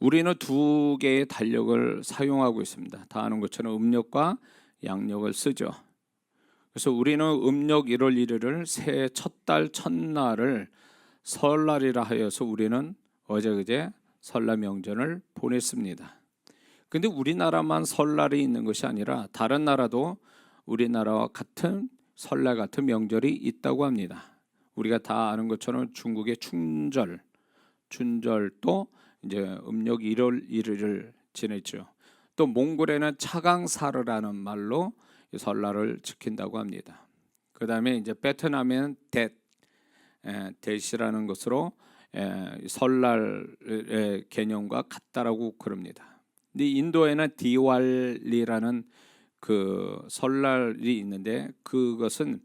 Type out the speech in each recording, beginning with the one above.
우리는 두 개의 달력을 사용하고 있습니다. 다 아는 것처럼 음력과 양력을 쓰죠. 그래서 우리는 음력 1월 1일을 새해 첫 달 첫날을 설날이라 하여서 우리는 어제 그제 설날 명절을 보냈습니다. 근데 우리나라만 설날이 있는 것이 아니라 다른 나라도 우리나라와 같은 설날 같은 명절이 있다고 합니다. 우리가 다 아는 것처럼 중국의 춘절도 이제 음력 1월 1일을 지냈죠. 또 몽골에는 차강사르라는 말로 설날을 지킨다고 합니다. 그 다음에 이제 베트남에는 뎃이라는 것으로 설날의 개념과 같다라고 그럽니다. 근데 인도에는 디왈리라는 그 설날이 있는데 그것은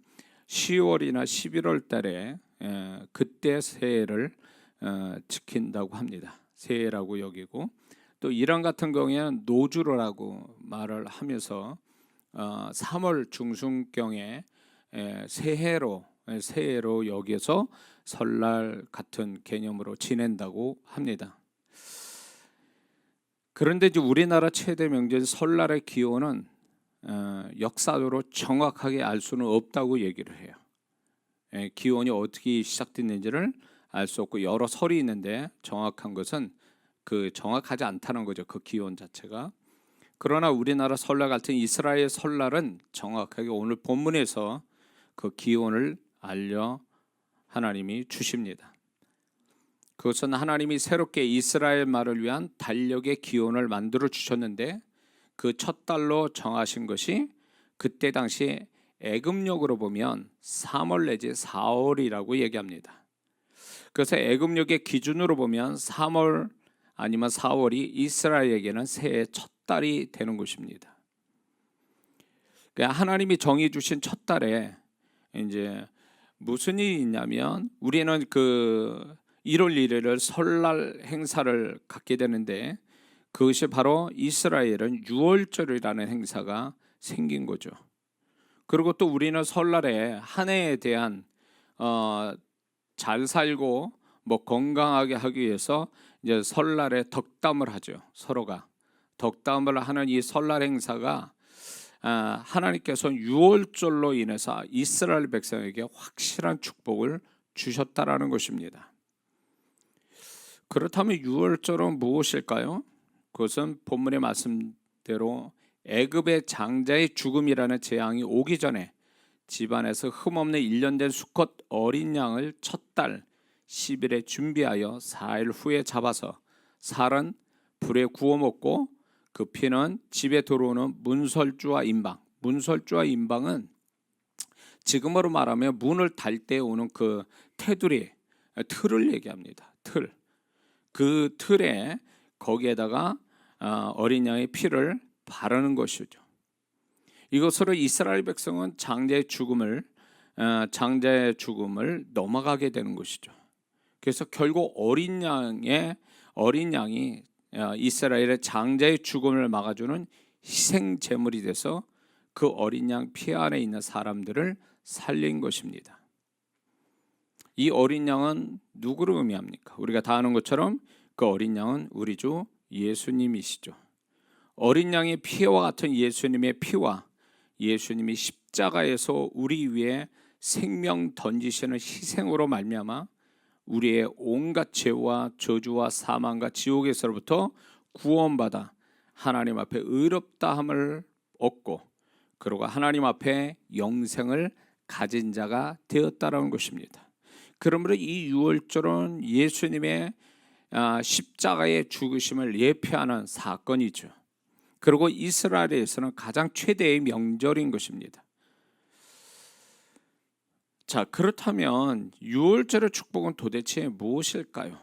10월이나 11월 달에 그때 새해를 지킨다고 합니다. 새해라고 여기고, 또 이란 같은 경우에는 노주라고 말을 하면서 3월 중순경에 새해로 여기서 설날 같은 개념으로 지낸다고 합니다. 그런데 이제 우리나라 최대 명절 설날의 기원은 역사적으로 정확하게 알 수는 없다고 얘기를 해요. 기원이 어떻게 시작됐는지를 알 수 없고 여러 설이 있는데 정확한 것은 정확하지 않다는 거죠. 그 기원 자체가. 그러나 우리나라 설날 같은 이스라엘 설날은 정확하게 오늘 본문에서 그 기원을 알려 하나님이 주십니다. 그것은 하나님이 새롭게 이스라엘 말을 위한 달력의 기원을 만들어 주셨는데 그 첫 달로 정하신 것이 그때 당시 애굽력으로 보면 3월 내지 4월이라고 얘기합니다. 그래서 애굽력의 기준으로 보면 3월 아니면 4월이 이스라엘에게는 새해 첫 달이 되는 것입니다. 그러니까 하나님이 정해 주신 첫 달에 이제 무슨 일이 있냐면 우리는 그 1월 1일을 설날 행사를 갖게 되는데 그것이 바로 이스라엘은 유월절이라는 행사가 생긴 거죠. 그리고 또 우리는 설날에 한 해에 대한 잘 살고 건강하게 하기 위해서 이제 설날에 덕담을 하죠. 서로가 덕담을 하는 이 설날 행사가 하나님께서 유월절로 인해서 이스라엘 백성에게 확실한 축복을 주셨다라는 것입니다. 그렇다면 유월절은 무엇일까요? 그것은 본문의 말씀대로 애굽의 장자의 죽음이라는 재앙이 오기 전에 집안에서 흠없는 1년 된 수컷 어린 양을 첫 달 10일에 준비하여 4일 후에 잡아서 살은 불에 구워 먹고 그 피는 집에 들어오는 문설주와 임방은 지금으로 말하면 문을 달 때 오는 그 테두리, 틀을 얘기합니다. 그 틀에 거기에다가 어린 양의 피를 바르는 것이죠. 이것으로 이스라엘 백성은 장자의 죽음을 넘어가게 되는 것이죠. 그래서 결국 어린 양이 이스라엘의 장자의 죽음을 막아주는 희생 제물이 돼서 그 어린 양 피 안에 있는 사람들을 살린 것입니다. 이 어린 양은 누구를 의미합니까? 우리가 다 아는 것처럼 그 어린 양은 우리 주 예수님이시죠. 어린 양의 피와 같은 예수님의 피와 예수님이 십자가에서 우리 위에 생명 던지시는 희생으로 말미암아 우리의 온갖 죄와 저주와 사망과 지옥에서부터 구원받아 하나님 앞에 의롭다함을 얻고 그리고 하나님 앞에 영생을 가진 자가 되었다라는 것입니다. 그러므로 이 유월절은 예수님의 십자가의 죽으심을 예표하는 사건이죠. 그리고 이스라엘에서는 가장 최대의 명절인 것입니다. 자, 그렇다면 유월절의 축복은 도대체 무엇일까요?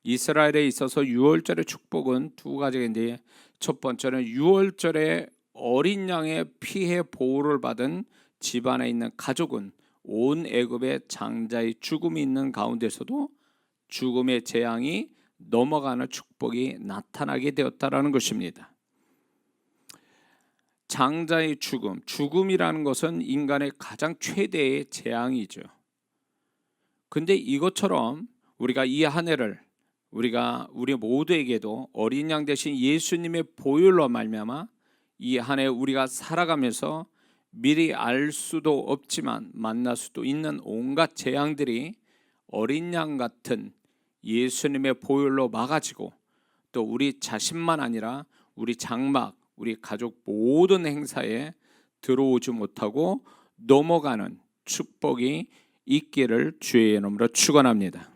이스라엘에 있어서 유월절의 축복은 두 가지인데 첫 번째는 유월절에 어린 양의 피해 보호를 받은 집안에 있는 가족은 온 애굽의 장자의 죽음이 있는 가운데서도 죽음의 재앙이 넘어가는 축복이 나타나게 되었다라는 것입니다. 장자의 죽음이라는 것은 인간의 가장 최대의 재앙이죠. 근데 이것처럼 우리가 이 한 해를 우리 모두에게도 어린 양 대신 예수님의 보혈로 말미암아 이 한 해 우리가 살아가면서 미리 알 수도 없지만 만날 수도 있는 온갖 재앙들이 어린 양 같은 예수님의 보혈로 막아지고, 또 우리 자신만 아니라 우리 장막, 우리 가족 모든 행사에 들어오지 못하고 넘어가는 축복이 있기를 주의 이름으로 축원합니다.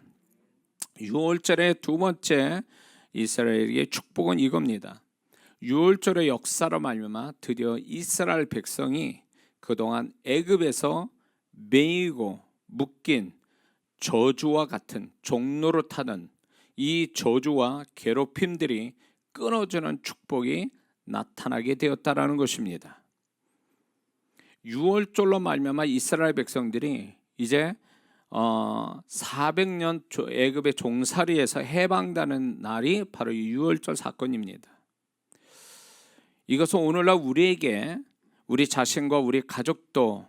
6월절의 두 번째 이스라엘의 축복은 이겁니다. 6월절의 역사로 말미암아 드디어 이스라엘 백성이 그동안 애굽에서 매이고 묶인 저주와 같은 종로로 타는 이 저주와 괴롭힘들이 끊어지는 축복이 나타나게 되었다라는 것입니다. 6월절로 말미암아 이스라엘 백성들이 이제 400년 애굽의 종살이에서 해방되는 날이 바로 이 6월절 사건입니다. 이것은 오늘날 우리에게, 우리 자신과 우리 가족도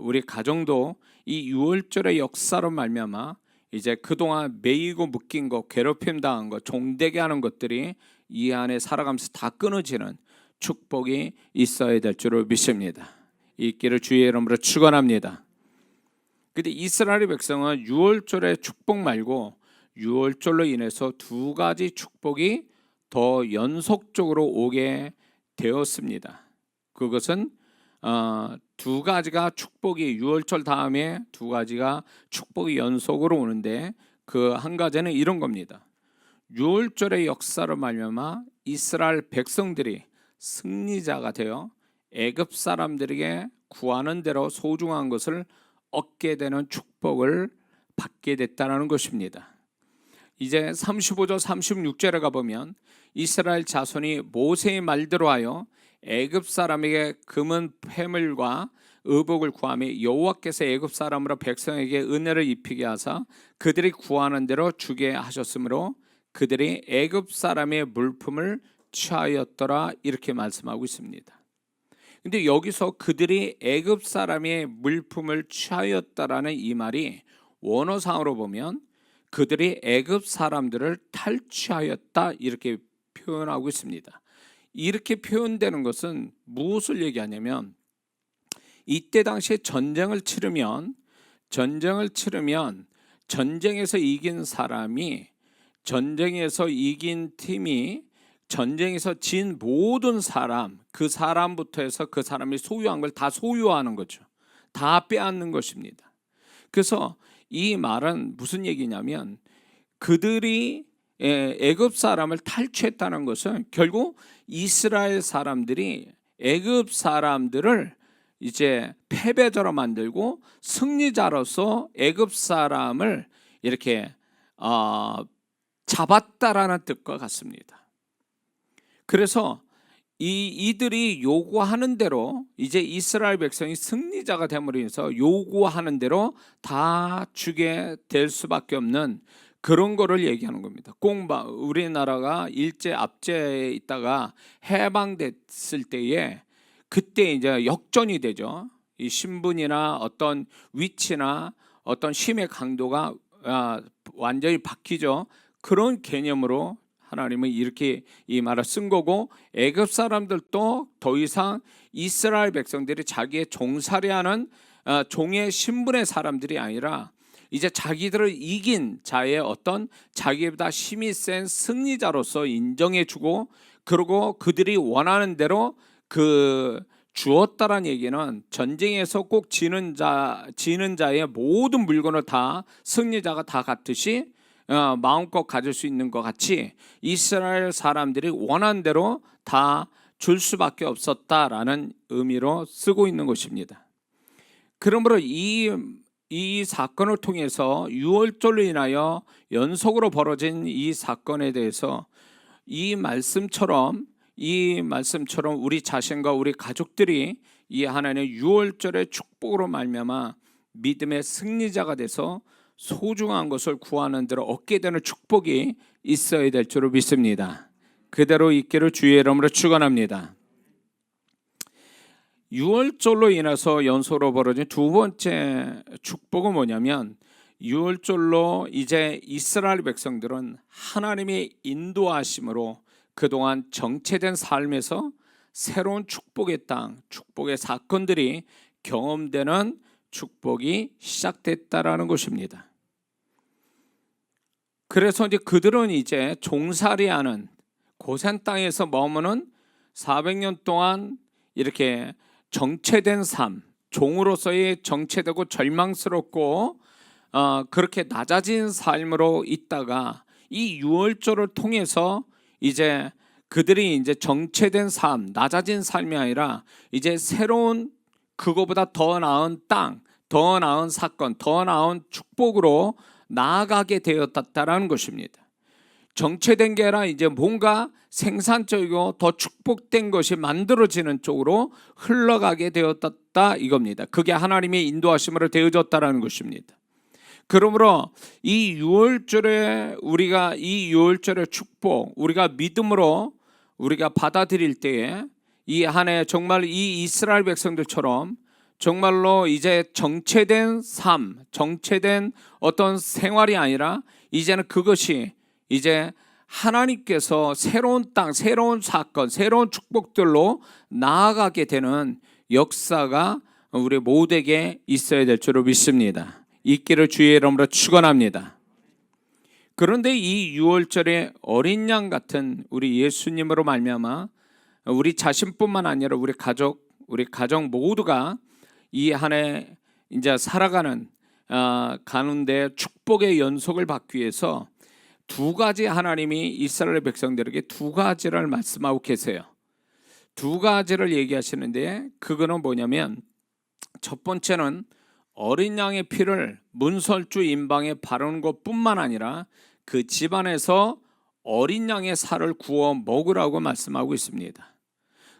우리 가정도 이 6월절의 역사로 말미암아 이제 그동안 매이고 묶인 것, 괴롭힘 당한 것, 종되게 하는 것들이 이 안에 살아가면서 다 끊어지는 축복이 있어야 될 줄을 믿습니다. 있기를 주의 이름으로 축원합니다. 근데 이스라엘 백성은 6월절의 축복 말고 6월절로 인해서 두 가지 축복이 더 연속적으로 오게 되었습니다. 그것은 두 가지가 축복이 6월절 다음에 두 가지가 축복이 연속으로 오는데, 그 한 가지는 이런 겁니다. 6월절의 역사로 말미암아 이스라엘 백성들이 승리자가 되어 애굽 사람들에게 구하는 대로 소중한 것을 얻게 되는 축복을 받게 됐다는 것입니다. 이제 35절 36절에 가보면 이스라엘 자손이 모세의 말대로 하여 애굽 사람에게 금은 폐물과 의복을 구하며 여호와께서 애굽 사람으로 백성에게 은혜를 입히게 하사 그들이 구하는 대로 주게 하셨으므로 그들이 애굽 사람의 물품을 취하였더라, 이렇게 말씀하고 있습니다. 근데 여기서 그들이 애굽 사람의 물품을 취하였다라는 이 말이 원어상으로 보면 그들이 애굽 사람들을 탈취하였다, 이렇게 표현하고 있습니다. 이렇게 표현되는 것은 무엇을 얘기하냐면, 이때 당시에 전쟁을 치르면 전쟁에서 이긴 사람이, 전쟁에서 이긴 팀이 전쟁에서 진 모든 사람, 그 사람부터 해서 그 사람이 소유한 걸 다 소유하는 거죠. 다 빼앗는 것입니다. 그래서 이 말은 무슨 얘기냐면, 그들이 애굽 사람을 탈취했다는 것은 결국 이스라엘 사람들이 애굽 사람들을 이제 패배자로 만들고 승리자로서 애굽 사람을 이렇게 잡았다라는 뜻과 같습니다. 그래서 이들이 요구하는 대로 이제 이스라엘 백성이 승리자가 됨으로 인해서 요구하는 대로 다 주게 될 수밖에 없는 그런 거를 얘기하는 겁니다. 꼭 우리나라가 일제 압제에 있다가 해방됐을 때에 그때 이제 역전이 되죠. 이 신분이나 어떤 위치나 어떤 힘의 강도가 완전히 바뀌죠. 그런 개념으로 하나님은 이렇게 이 말을 쓴 거고, 애굽 사람들도 더 이상 이스라엘 백성들이 자기의 종살이하는 종의 신분의 사람들이 아니라 이제 자기들을 이긴 자의 어떤 자기보다 힘이 센 승리자로서 인정해주고, 그리고 그들이 원하는 대로 주었다라는 얘기는 전쟁에서 꼭 지는 자의 모든 물건을 다 승리자가 다 갖듯이 마음껏 가질 수 있는 것 같이 이스라엘 사람들이 원하는 대로 다 줄 수밖에 없었다라는 의미로 쓰고 있는 것입니다. 그러므로 이 사건을 통해서 6월절로 인하여 연속으로 벌어진 이 사건에 대해서 이 말씀처럼 우리 자신과 우리 가족들이 이 하나님의 6월절의 축복으로 말미암아 믿음의 승리자가 돼서 소중한 것을 구하는 대로 얻게 되는 축복이 있어야 될 줄을 믿습니다. 그대로 있기를 주의 이름으로 축원합니다. 6월절로 인해서 연속으로 벌어진 두 번째 축복은 뭐냐면, 유월절로 이제 이스라엘 백성들은 하나님의 인도하심으로 그동안 정체된 삶에서 새로운 축복의 땅, 축복의 사건들이 경험되는 축복이 시작됐다라는 것입니다. 그래서 이제 그들은 이제 종살이하는 고센 땅에서 머무는 400년 동안 이렇게 정체된 삶, 종으로서의 정체되고 절망스럽고 그렇게 낮아진 삶으로 있다가 이 유월절을 통해서 이제 그들이 이제 정체된 삶, 낮아진 삶이 아니라 이제 새로운 그거보다 더 나은 땅, 더 나은 사건, 더 나은 축복으로 나아가게 되었다라는 것입니다. 정체된 게 아니라 이제 뭔가 생산적이고 더 축복된 것이 만들어지는 쪽으로 흘러가게 되었다 이겁니다. 그게 하나님의 인도하심으로 되어졌다라는 것입니다. 그러므로 이 유월절에 우리가 이 유월절의 축복 우리가 믿음으로 우리가 받아들일 때에 이 한 해 정말 이 이스라엘 백성들처럼 정말로 이제 정체된 삶, 정체된 어떤 생활이 아니라 이제는 그것이 이제 하나님께서 새로운 땅, 새로운 사건, 새로운 축복들로 나아가게 되는 역사가 우리 모두에게 있어야 될 줄로 믿습니다. 있기를 주의 이름으로 축원합니다. 그런데 이 유월절에 어린 양 같은 우리 예수님으로 말미암아 우리 자신뿐만 아니라 우리 가정 모두가 이 한 해 이제 살아가는 가는데 축복의 연속을 받기 위해서 두 가지 하나님이 이스라엘 백성들에게 두 가지를 말씀하고 계세요. 두 가지를 얘기하시는데 그거는 뭐냐면 첫 번째는 어린 양의 피를 문설주 임방에 바르는 것뿐만 아니라 그 집안에서 어린 양의 살을 구워 먹으라고 말씀하고 있습니다.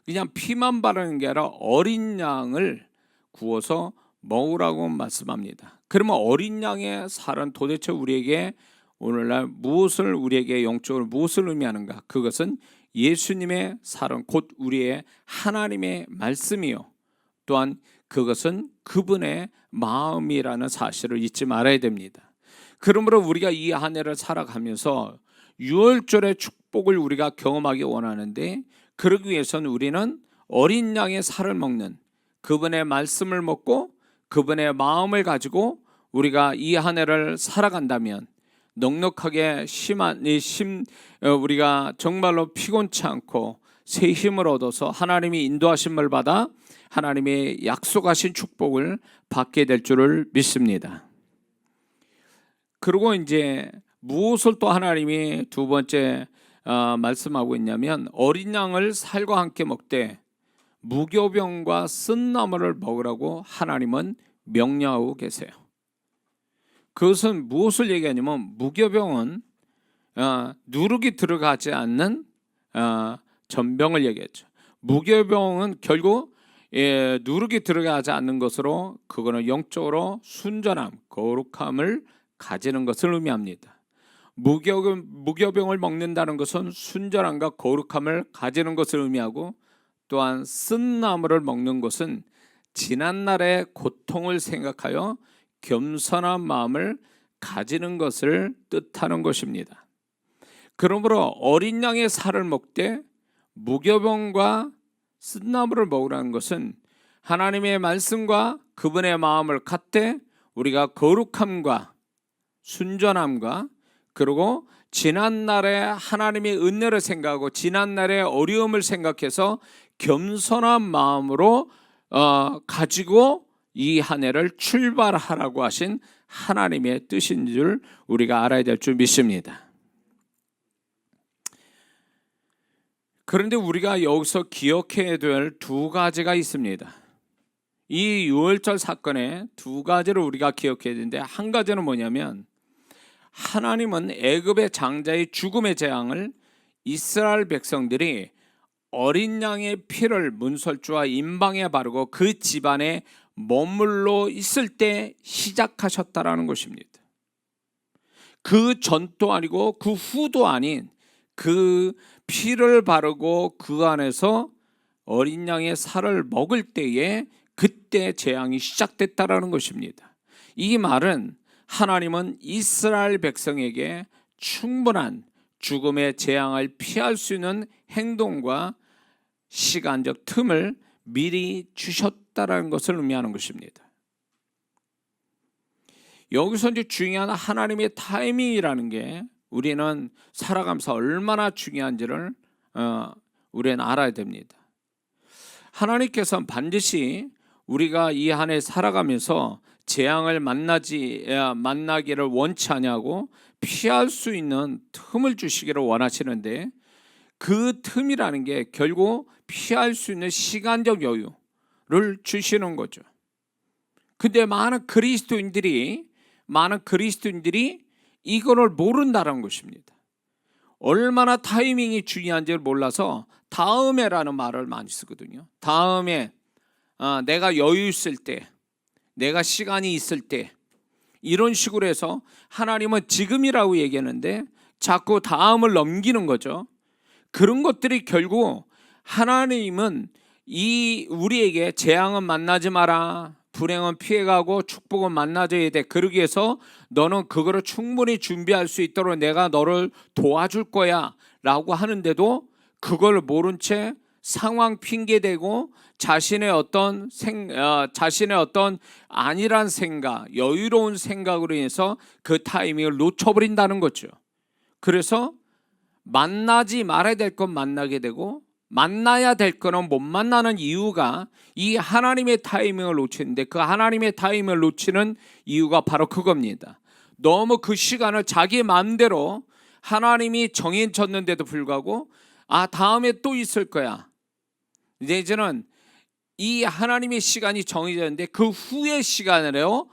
그냥 피만 바르는 게 아니라 어린 양을 구워서 먹으라고 말씀합니다. 그러면 어린 양의 살은 도대체 우리에게 오늘날 무엇을 우리에게 영적으로 무엇을 의미하는가? 그것은 예수님의 살은 곧 우리의 하나님의 말씀이요 또한 그것은 그분의 마음이라는 사실을 잊지 말아야 됩니다. 그러므로 우리가 이 한 해를 살아가면서 유월절의 축복을 우리가 경험하기 원하는데 그러기 위해서는 우리는 어린 양의 살을 먹는 그분의 말씀을 먹고 그분의 마음을 가지고 우리가 이 한 해를 살아간다면 넉넉하게 우리가 정말로 피곤치 않고 새 힘을 얻어서 하나님이 인도하심을 받아 하나님의 약속하신 축복을 받게 될 줄을 믿습니다. 그리고 이제 무엇을 또 하나님이 두 번째 말씀하고 있냐면 어린 양을 살과 함께 먹되 무교병과 쓴나물을 먹으라고 하나님은 명령하고 계세요. 그것은 무엇을 얘기하냐면 무교병은 누룩이 들어가지 않는 전병을 얘기했죠. 무교병은 결국 누룩이 들어가지 않는 것으로 그거는 영적으로 순전함, 거룩함을 가지는 것을 의미합니다. 무교병을 먹는다는 것은 순전함과 거룩함을 가지는 것을 의미하고 또한 쓴나물을 먹는 것은 지난날의 고통을 생각하여 겸손한 마음을 가지는 것을 뜻하는 것입니다. 그러므로 어린 양의 살을 먹되 무교병과 쓴나물을 먹으라는 것은 하나님의 말씀과 그분의 마음을 갖되 우리가 거룩함과 순전함과 그리고 지난날의 하나님의 은혜를 생각하고 지난날의 어려움을 생각해서 겸손한 마음으로 가지고 이 한 해를 출발하라고 하신 하나님의 뜻인 줄 우리가 알아야 될 줄 믿습니다. 그런데 우리가 여기서 기억해야 될 두 가지가 있습니다. 이 유월절 사건에 두 가지를 우리가 기억해야 되는데 한 가지는 뭐냐면 하나님은 애굽의 장자의 죽음의 재앙을 이스라엘 백성들이 어린 양의 피를 문설주와 임방에 바르고 그 집안에 머물러 있을 때 시작하셨다라는 것입니다. 그 전도 아니고 그 후도 아닌 그 피를 바르고 그 안에서 어린 양의 살을 먹을 때에 그때 재앙이 시작됐다라는 것입니다. 이 말은 하나님은 이스라엘 백성에게 충분한 죽음의 재앙을 피할 수 있는 행동과 시간적 틈을 미리 주셨다라는 것을 의미하는 것입니다. 여기서 이제 중요한 하나님의 타이밍이라는 게 우리는 살아가면서 얼마나 중요한지를 우리는 알아야 됩니다. 하나님께서는 반드시 우리가 이 한 해 살아가면서 재앙을 만나기를 원치 않냐고 피할 수 있는 틈을 주시기를 원하시는데, 그 틈이라는 게 결국 피할 수 있는 시간적 여유를 주시는 거죠. 근데 많은 그리스도인들이 이거를 모른다는 것입니다. 얼마나 타이밍이 중요한지를 몰라서 다음에라는 말을 많이 쓰거든요. 다음에, 내가 여유 있을 때, 내가 시간이 있을 때, 이런 식으로 해서 하나님은 지금이라고 얘기하는데 자꾸 다음을 넘기는 거죠. 그런 것들이 결국 하나님은 우리에게 재앙은 만나지 마라, 불행은 피해가고 축복은 만나줘야 돼, 그러기 위해서 너는 그거를 충분히 준비할 수 있도록 내가 너를 도와줄 거야 라고 하는데도 그걸 모른 채 상황 핑계대고 자신의 어떤 안일한 생각, 여유로운 생각으로 인해서 그 타이밍을 놓쳐버린다는 거죠. 그래서 만나지 말아야 될 건 만나게 되고 만나야 될 거는 못 만나는 이유가 이 하나님의 타이밍을 놓치는데, 그 하나님의 타이밍을 놓치는 이유가 바로 그겁니다. 너무 그 시간을 자기 마음대로 하나님이 정해졌는데도 불구하고 다음에 또 있을 거야, 이제는 이 하나님의 시간이 정해졌는데 그 후의 시간으로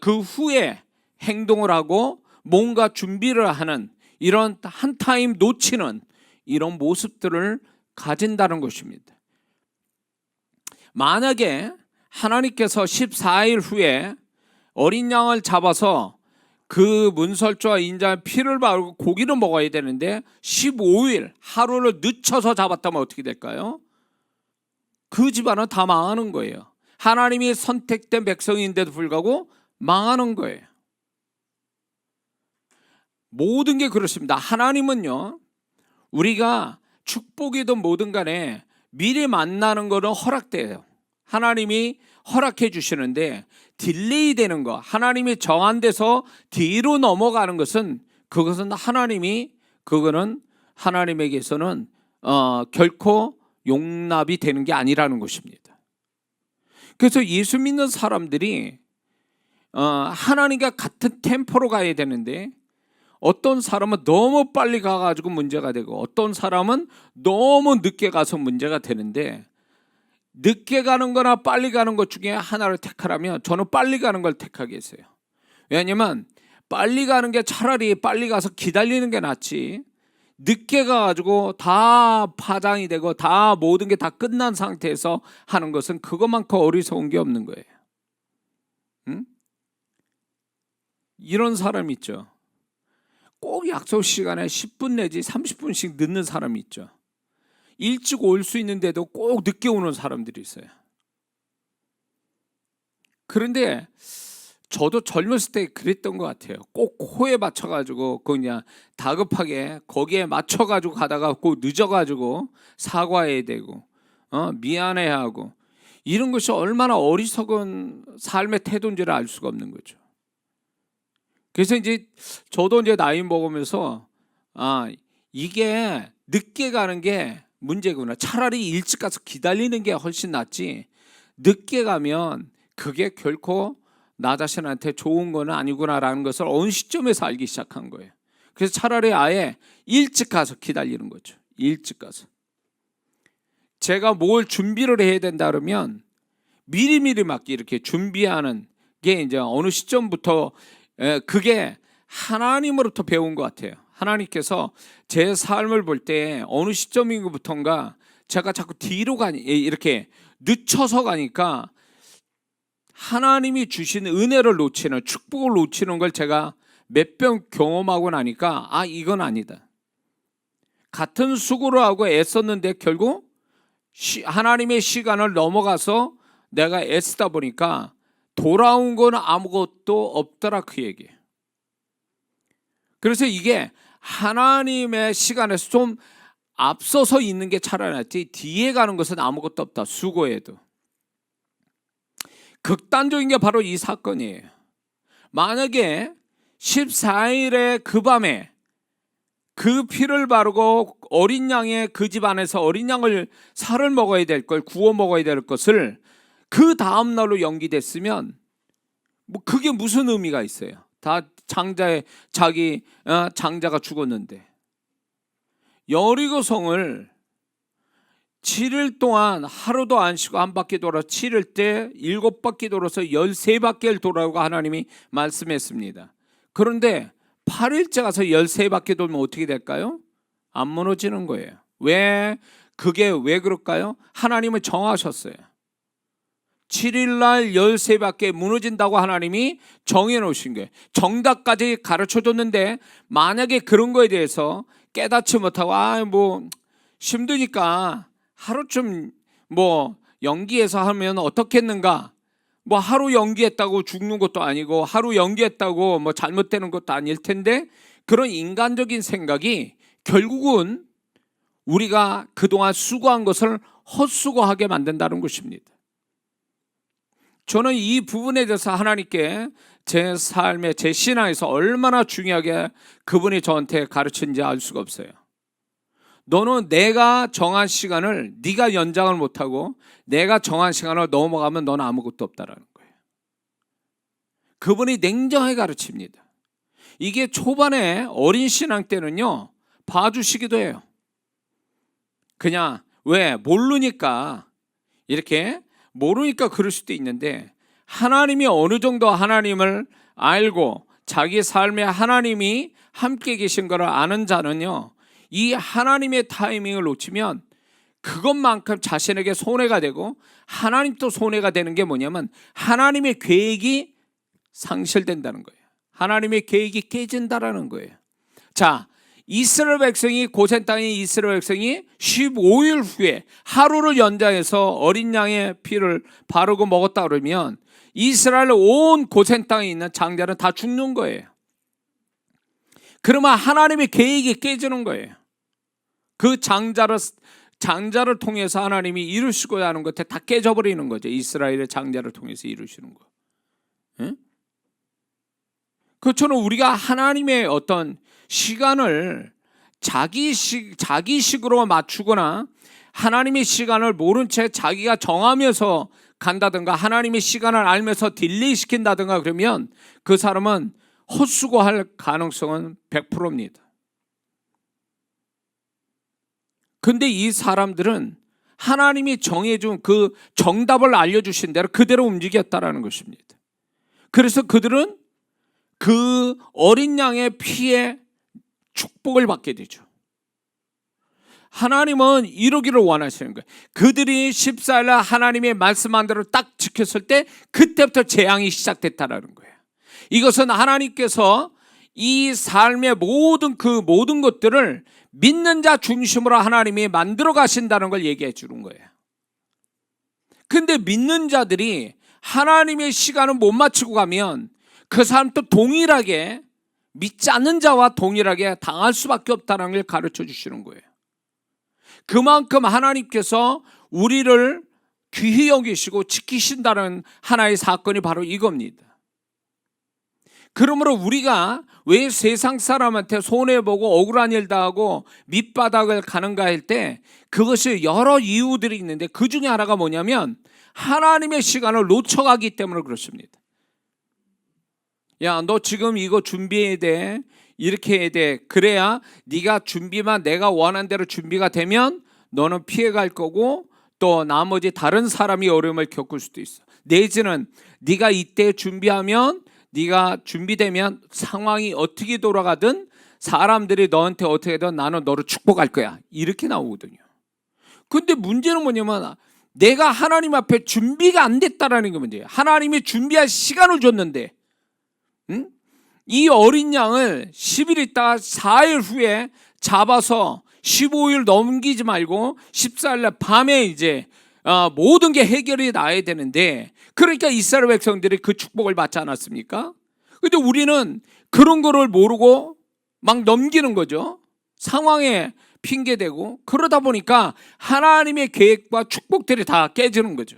그 후에 행동을 하고 뭔가 준비를 하는 이런 한 타임 놓치는 이런 모습들을 가진다는 것입니다. 만약에 하나님께서 14일 후에 어린 양을 잡아서 그 문설주와 인자의 피를 바르고 고기를 먹어야 되는데 15일 하루를 늦춰서 잡았다면 어떻게 될까요? 그 집안은 다 망하는 거예요. 하나님이 선택된 백성인데도 불구하고 망하는 거예요. 모든 게 그렇습니다. 하나님은요, 우리가 축복이든 뭐든 간에 미리 만나는 거는 허락돼요. 하나님이 허락해 주시는데 딜레이 되는 거, 하나님이 정한 데서 뒤로 넘어가는 것은 그것은 그거는 하나님에게서는 결코 용납이 되는 게 아니라는 것입니다. 그래서 예수 믿는 사람들이 하나님과 같은 템포로 가야 되는데, 어떤 사람은 너무 빨리 가가지고 문제가 되고 어떤 사람은 너무 늦게 가서 문제가 되는데, 늦게 가는 거나 빨리 가는 것 중에 하나를 택하라면 저는 빨리 가는 걸 택하겠어요. 왜냐면 빨리 가는 게 차라리 빨리 가서 기다리는 게 낫지, 늦게 가가지고 다 파장이 되고 다 모든 게 다 끝난 상태에서 하는 것은 그것만큼 어리석은 게 없는 거예요. 응? 이런 사람 있죠. 꼭 약속 시간에 10분 내지 30분씩 늦는 사람이 있죠. 일찍 올 수 있는데도 꼭 늦게 오는 사람들이 있어요. 그런데 저도 젊었을 때 그랬던 것 같아요. 꼭 코에 맞춰가지고 그냥 다급하게 거기에 맞춰가지고 가다가 꼭 늦어가지고 사과해야 되고 미안해하고, 이런 것이 얼마나 어리석은 삶의 태도인지를 알 수가 없는 거죠. 그래서 이제 저도 이제 나이 먹으면서 이게 늦게 가는 게 문제구나, 차라리 일찍 가서 기다리는 게 훨씬 낫지, 늦게 가면 그게 결코 나 자신한테 좋은 건 아니구나라는 것을 어느 시점에서 알기 시작한 거예요. 그래서 차라리 아예 일찍 가서 기다리는 거죠. 일찍 가서. 제가 뭘 준비를 해야 된다 그러면 미리미리 막 이렇게 준비하는 게 이제 어느 시점부터 그게 하나님으로부터 배운 것 같아요. 하나님께서 제 삶을 볼 때 어느 시점인가부터인가 제가 자꾸 뒤로 이렇게 늦춰서 가니까 하나님이 주신 은혜를 놓치는, 축복을 놓치는 걸 제가 몇 번 경험하고 나니까 이건 아니다. 같은 수고를 하고 애썼는데 결국 하나님의 시간을 넘어가서 내가 애쓰다 보니까 돌아온 건 아무것도 없더라 그 얘기예요. 그래서 이게 하나님의 시간에서 좀 앞서서 있는 게 차라리 낫지 뒤에 가는 것은 아무것도 없다. 수고해도. 극단적인 게 바로 이 사건이에요. 만약에 14일의 그 밤에 그 피를 바르고 어린 양의 그 집안에서 어린 양을 살을 먹어야 될 걸, 구워 먹어야 될 것을 그 다음 날로 연기됐으면 뭐 그게 무슨 의미가 있어요? 다 자기 장자가 죽었는데. 여리고 성을 7일 동안 하루도 안 쉬고 한 바퀴 돌아 7일 때 7바퀴 돌아서 13바퀴를 돌아오고 하나님이 말씀했습니다. 그런데 8일째 가서 13바퀴 돌면 어떻게 될까요? 안 무너지는 거예요. 그게 왜 그럴까요? 하나님은 정하셨어요. 7일날 13바퀴 무너진다고 하나님이 정해놓으신 거예요. 정답까지 가르쳐줬는데 만약에 그런 거에 대해서 깨닫지 못하고 힘드니까 하루쯤 연기해서 하면 어떻겠는가, 하루 연기했다고 죽는 것도 아니고 하루 연기했다고 잘못되는 것도 아닐 텐데, 그런 인간적인 생각이 결국은 우리가 그동안 수고한 것을 헛수고하게 만든다는 것입니다. 저는 이 부분에 대해서 하나님께 제 삶에, 제 신앙에서 얼마나 중요하게 그분이 저한테 가르친지 알 수가 없어요. 너는 내가 정한 시간을 네가 연장을 못하고 내가 정한 시간을 넘어가면 너는 아무것도 없다라는 거예요. 그분이 냉정하게 가르칩니다. 이게 초반에 어린 신앙 때는요, 봐주시기도 해요. 그냥 모르니까 그럴 수도 있는데, 하나님이 어느 정도 하나님을 알고 자기 삶에 하나님이 함께 계신 것을 아는 자는요, 이 하나님의 타이밍을 놓치면 그것만큼 자신에게 손해가 되고, 하나님도 손해가 되는 게 뭐냐면 하나님의 계획이 상실된다는 거예요. 하나님의 계획이 깨진다라는 거예요. 자, 이스라엘 백성이, 고센 땅의 이스라엘 백성이 15일 후에 하루를 연장해서 어린 양의 피를 바르고 먹었다 그러면 이스라엘 온 고센 땅에 있는 장자는 다 죽는 거예요. 그러면 하나님의 계획이 깨지는 거예요. 그 장자를 통해서 하나님이 이루시고자 하는 것에 다 깨져버리는 거죠. 이스라엘의 장자를 통해서 이루시는 거. 예? 그처럼 우리가 하나님의 어떤 시간을 자기식으로 맞추거나 하나님의 시간을 모른 채 자기가 정하면서 간다든가 하나님의 시간을 알면서 딜레이 시킨다든가 그러면 그 사람은 헛수고할 가능성은 100%입니다. 근데 이 사람들은 하나님이 정해준 그 정답을 알려주신 대로 그대로 움직였다라는 것입니다. 그래서 그들은 그 어린 양의 피에 축복을 받게 되죠. 하나님은 이루기를 원하시는 거예요. 그들이 14일날 하나님의 말씀한 대로 딱 지켰을 때 그때부터 재앙이 시작됐다라는 거예요. 이것은 하나님께서 이 삶의 모든 것들을 믿는 자 중심으로 하나님이 만들어 가신다는 걸 얘기해 주는 거예요. 근데 믿는 자들이 하나님의 시간을 못 맞추고 가면 그 사람도 동일하게, 믿지 않는 자와 동일하게 당할 수밖에 없다는 걸 가르쳐 주시는 거예요. 그만큼 하나님께서 우리를 귀히 여기시고 지키신다는 하나의 사건이 바로 이겁니다. 그러므로 우리가 왜 세상 사람한테 손해보고 억울한 일 당하고 밑바닥을 가는가 할 때 그것이 여러 이유들이 있는데 그 중에 하나가 뭐냐면 하나님의 시간을 놓쳐가기 때문에 그렇습니다. 야, 너 지금 이거 준비해야 돼. 이렇게 해야 돼. 그래야 네가 준비만 내가 원한 대로 준비가 되면 너는 피해갈 거고 또 나머지 다른 사람이 어려움을 겪을 수도 있어. 내지는 네가 이때 준비하면, 네가 준비되면 상황이 어떻게 돌아가든 사람들이 너한테 어떻게든 나는 너를 축복할 거야. 이렇게 나오거든요. 근데 문제는 뭐냐면 내가 하나님 앞에 준비가 안 됐다라는 게 문제예요. 하나님이 준비할 시간을 줬는데 이 어린 양을 10일 있다가 4일 후에 잡아서 15일 넘기지 말고 14일 날 밤에 이제 모든 게 해결이 나야 되는데, 그러니까 이스라엘 백성들이 그 축복을 받지 않았습니까? 근데 우리는 그런 거를 모르고 막 넘기는 거죠. 상황에 핑계대고, 그러다 보니까 하나님의 계획과 축복들이 다 깨지는 거죠.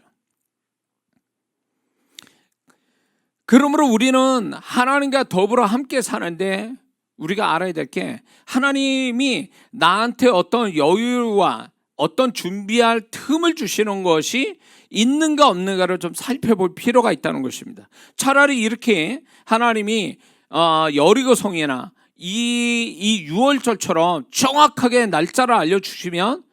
그러므로 우리는 하나님과 더불어 함께 사는데 우리가 알아야 될 게, 하나님이 나한테 어떤 여유와 어떤 준비할 틈을 주시는 것이 있는가 없는가를 좀 살펴볼 필요가 있다는 것입니다. 차라리 이렇게 하나님이 여리고성이나 이 유월절처럼 정확하게 날짜를 알려주시면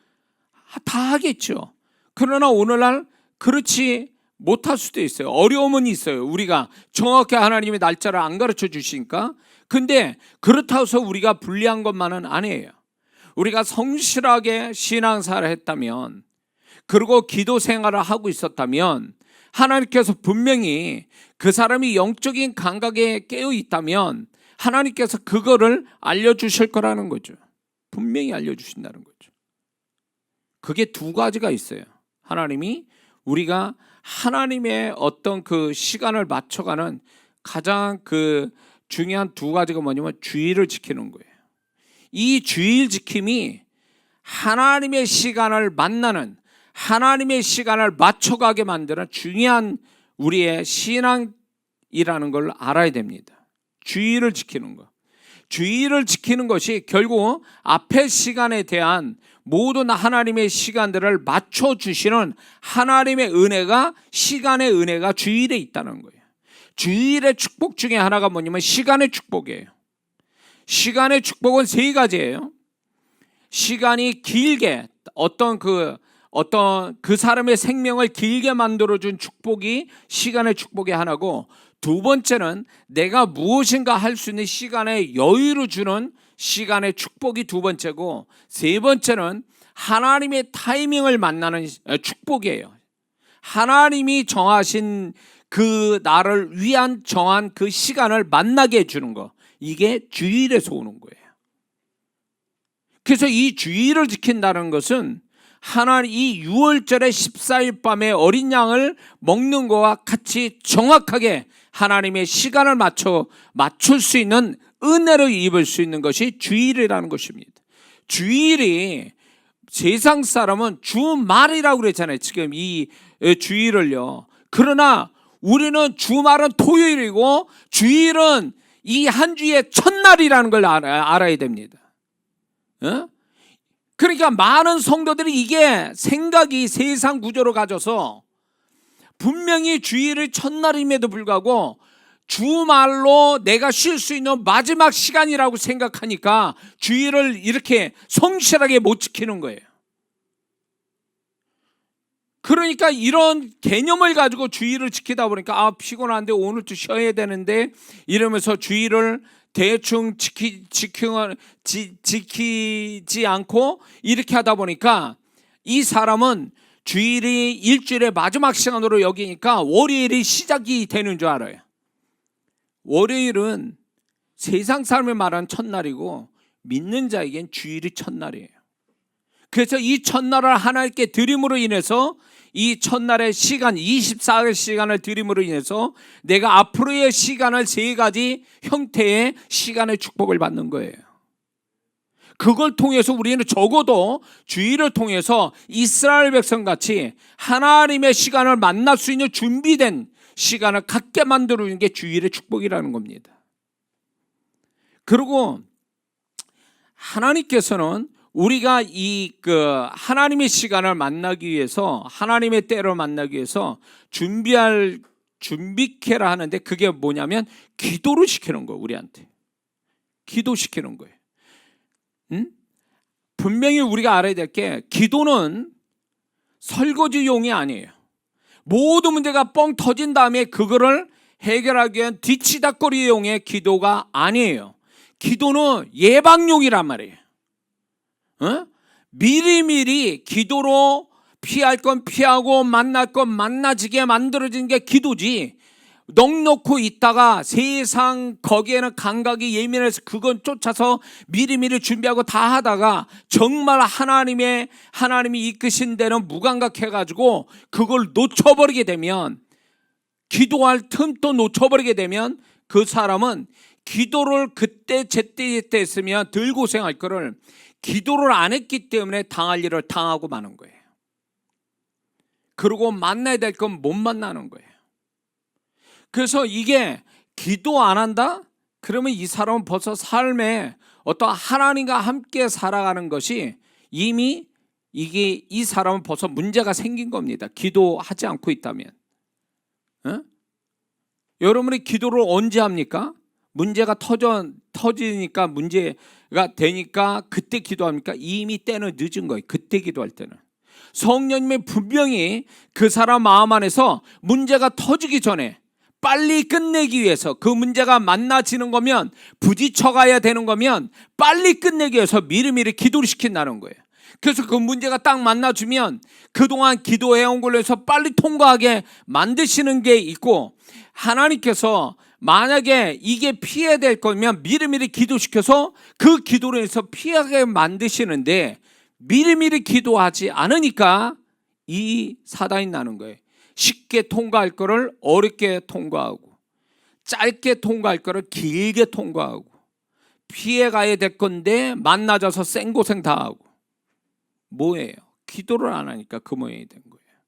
다 하겠죠. 그러나 오늘날 그렇지 못할 수도 있어요. 어려움은 있어요. 우리가 정확히 하나님의 날짜를 안 가르쳐 주시니까. 근데 그렇다고 해서 우리가 불리한 것만은 아니에요. 우리가 성실하게 신앙생활을 했다면, 그리고 기도 생활을 하고 있었다면, 하나님께서 분명히 그 사람이 영적인 감각에 깨어 있다면 하나님께서 그거를 알려주실 거라는 거죠. 분명히 알려주신다는 거죠. 그게 두 가지가 있어요. 하나님이 우리가 하나님의 어떤 그 시간을 맞춰가는 가장 그 중요한 두 가지가 뭐냐면 주의를 지키는 거예요. 이 주의를 지킴이 하나님의 시간을 만나는, 하나님의 시간을 맞춰가게 만드는 중요한 우리의 신앙이라는 걸 알아야 됩니다. 주의를 지키는 것. 주의를 지키는 것이 결국 앞의 시간에 대한 모든 하나님의 시간들을 맞춰주시는 하나님의 은혜가, 시간의 은혜가 주일에 있다는 거예요. 주일의 축복 중에 하나가 뭐냐면 시간의 축복이에요. 시간의 축복은 세 가지예요. 시간이 길게 어떤 그 사람의 생명을 길게 만들어준 축복이 시간의 축복의 하나고, 두 번째는 내가 무엇인가 할 수 있는 시간에 여유를 주는 시간의 축복이 두 번째고, 세 번째는 하나님의 타이밍을 만나는 축복이에요. 하나님이 정하신 그 나를 위한 정한 그 시간을 만나게 해주는 거, 이게 주일에서 오는 거예요. 그래서 이 주일을 지킨다는 것은 하나님 이 6월절의 14일 밤에 어린 양을 먹는 것과 같이 정확하게 하나님의 시간을 맞출 수 있는 은혜를 입을 수 있는 것이 주일이라는 것입니다. 주일이, 세상 사람은 주말이라고 그랬잖아요. 지금 이 주일을요. 그러나 우리는 주말은 토요일이고 주일은 이 한 주의 첫날이라는 걸 알아야 됩니다. 그러니까 많은 성도들이 이게 생각이 세상 구조로 가져서 분명히 주일의 첫날임에도 불구하고 주말로 내가 쉴 수 있는 마지막 시간이라고 생각하니까 주일을 이렇게 성실하게 못 지키는 거예요. 그러니까 이런 개념을 가지고 주일을 지키다 보니까 피곤한데 오늘 좀 쉬어야 되는데 이러면서 주일을 대충 지키지 않고 이렇게 하다 보니까 이 사람은 주일이 일주일의 마지막 시간으로 여기니까 월요일이 시작이 되는 줄 알아요. 월요일은 세상 사람이 말하는 첫날이고 믿는 자에겐 주일이 첫날이에요. 그래서 이 첫날을 하나님께 드림으로 인해서 이 첫날의 시간 24일 시간을 드림으로 인해서 내가 앞으로의 시간을 세 가지 형태의 시간의 축복을 받는 거예요. 그걸 통해서 우리는 적어도 주일을 통해서 이스라엘 백성같이 하나님의 시간을 만날 수 있는 준비된 시간을 갖게 만들어주는 게 주일의 축복이라는 겁니다. 그리고 하나님께서는 우리가 하나님의 시간을 만나기 위해서, 하나님의 때를 만나기 위해서 준비케라 하는데, 그게 뭐냐면 기도를 시키는 거예요. 우리한테 기도시키는 거예요. 분명히 우리가 알아야 될 게, 기도는 설거지용이 아니에요. 모든 문제가 뻥 터진 다음에 그거를 해결하기 위한 뒤치다꺼리용의 기도가 아니에요. 기도는 예방용이란 말이에요. 미리미리 기도로 피할 건 피하고 만날 건 만나지게 만들어진 게 기도지, 넉넉히 있다가 세상 거기에는 감각이 예민해서 그건 쫓아서 미리미리 준비하고 다 하다가 정말 하나님이 이끄신 데는 무감각해가지고 그걸 놓쳐버리게 되면, 기도할 틈도 놓쳐버리게 되면 그 사람은 기도를 그때 제때 했으면 덜 고생할 거를 기도를 안 했기 때문에 당할 일을 당하고 마는 거예요. 그리고 만나야 될 건 못 만나는 거예요. 그래서 이게 기도 안 한다? 그러면 이 사람은 벌써 삶에 어떤 하나님과 함께 살아가는 것이 이미 이 사람은 벌써 문제가 생긴 겁니다. 기도하지 않고 있다면. 여러분이 기도를 언제 합니까? 문제가 터지니까, 문제가 되니까 그때 기도합니까? 이미 때는 늦은 거예요. 그때 기도할 때는. 성령님이 분명히 그 사람 마음 안에서 문제가 터지기 전에 빨리 끝내기 위해서, 그 문제가 만나지는 거면, 부딪혀가야 되는 거면 빨리 끝내기 위해서 미리미리 기도를 시킨다는 거예요. 그래서 그 문제가 딱 만나주면 그동안 기도해온 걸로 해서 빨리 통과하게 만드시는 게 있고, 하나님께서 만약에 이게 피해야 될 거면 미리미리 기도시켜서 그 기도로 해서 피하게 만드시는데, 미리미리 기도하지 않으니까 이 사단이 나는 거예요. 쉽게 통과할 거를 어렵게 통과하고, 짧게 통과할 거를 길게 통과하고, 피해가야 될 건데 만나져서 생고생 다 하고. 뭐예요? 기도를 안 하니까 그 모양이 된 거예요.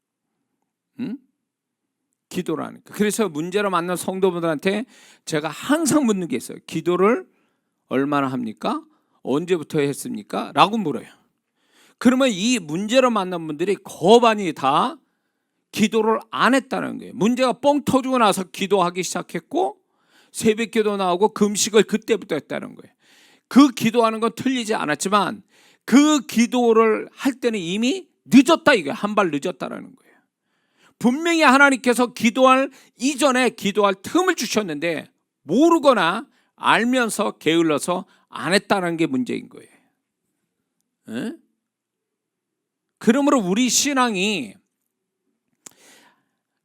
응? 기도를 하니까. 그래서 문제로 만난 성도분들한테 제가 항상 묻는 게 있어요. 기도를 얼마나 합니까? 언제부터 했습니까? 라고 물어요. 그러면 이 문제로 만난 분들이 거반이 다 기도를 안 했다는 거예요. 문제가 뻥 터지고 나서 기도하기 시작했고, 새벽 기도 나오고 금식을 그때부터 했다는 거예요. 그 기도하는 건 틀리지 않았지만 그 기도를 할 때는 이미 늦었다, 이게 한 발 늦었다라는 거예요. 분명히 하나님께서 기도할 이전에 기도할 틈을 주셨는데 모르거나 알면서 게을러서 안 했다는 게 문제인 거예요. 에? 그러므로 우리 신앙이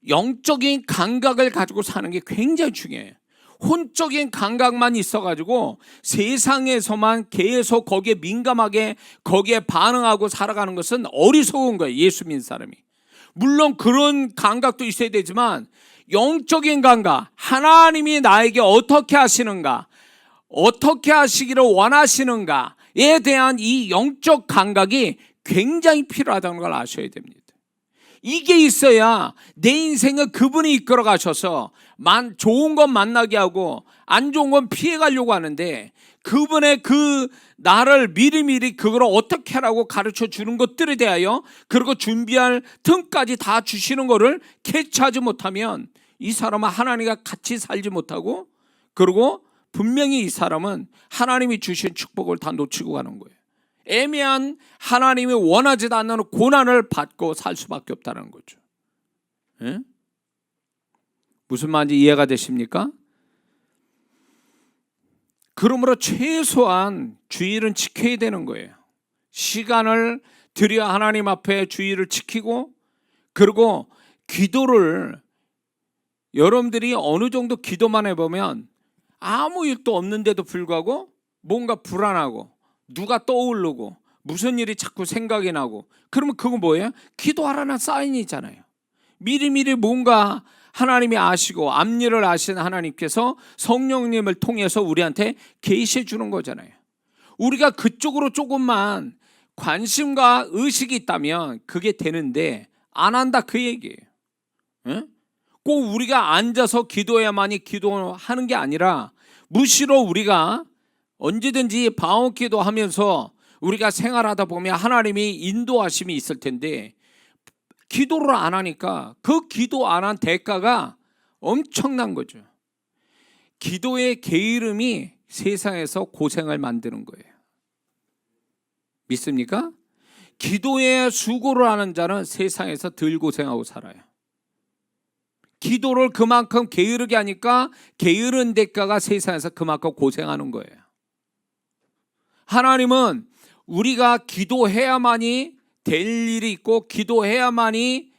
영적인 감각을 가지고 사는 게 굉장히 중요해요. 혼적인 감각만 있어가지고 세상에서만 계속 거기에 민감하게 거기에 반응하고 살아가는 것은 어리석은 거예요. 예수 믿는 사람이. 물론 그런 감각도 있어야 되지만 영적인 감각, 하나님이 나에게 어떻게 하시는가, 어떻게 하시기를 원하시는가에 대한 이 영적 감각이 굉장히 필요하다는 걸 아셔야 됩니다. 이게 있어야 내 인생을 그분이 이끌어 가셔서 좋은 건 만나게 하고 안 좋은 건 피해 가려고 하는데, 그분의 그 나를 미리미리 그걸 어떻게 하라고 가르쳐 주는 것들에 대하여, 그리고 준비할 틈까지 다 주시는 거를 캐치하지 못하면 이 사람은 하나님과 같이 살지 못하고, 그리고 분명히 이 사람은 하나님이 주신 축복을 다 놓치고 가는 거예요. 애매한 하나님이 원하지도 않는 고난을 받고 살 수밖에 없다는 거죠. 예? 무슨 말인지 이해가 되십니까? 그러므로 최소한 주일은 지켜야 되는 거예요. 시간을 들여 하나님 앞에 주일을 지키고, 그리고 기도를 여러분들이 어느 정도 기도만 해보면 아무 일도 없는데도 불구하고 뭔가 불안하고 누가 떠오르고 무슨 일이 자꾸 생각이 나고, 그러면 그거 뭐예요? 기도하라는 사인이잖아요. 미리미리 뭔가 하나님이 아시고 앞일을 아시는 하나님께서 성령님을 통해서 우리한테 계시해 주는 거잖아요. 우리가 그쪽으로 조금만 관심과 의식이 있다면 그게 되는데 안 한다, 그 얘기예요. 에? 꼭 우리가 앉아서 기도해야만이 기도하는 게 아니라, 무시로 우리가 언제든지 방언 기도하면서 우리가 생활하다 보면 하나님이 인도하심이 있을 텐데, 기도를 안 하니까 그 기도 안 한 대가가 엄청난 거죠. 기도의 게으름이 세상에서 고생을 만드는 거예요. 믿습니까? 기도에 수고를 하는 자는 세상에서 덜 고생하고 살아요. 기도를 그만큼 게으르게 하니까 게으른 대가가 세상에서 그만큼 고생하는 거예요. 하나님은 우리가 기도해야만이 될 일이 있고 기도해야만이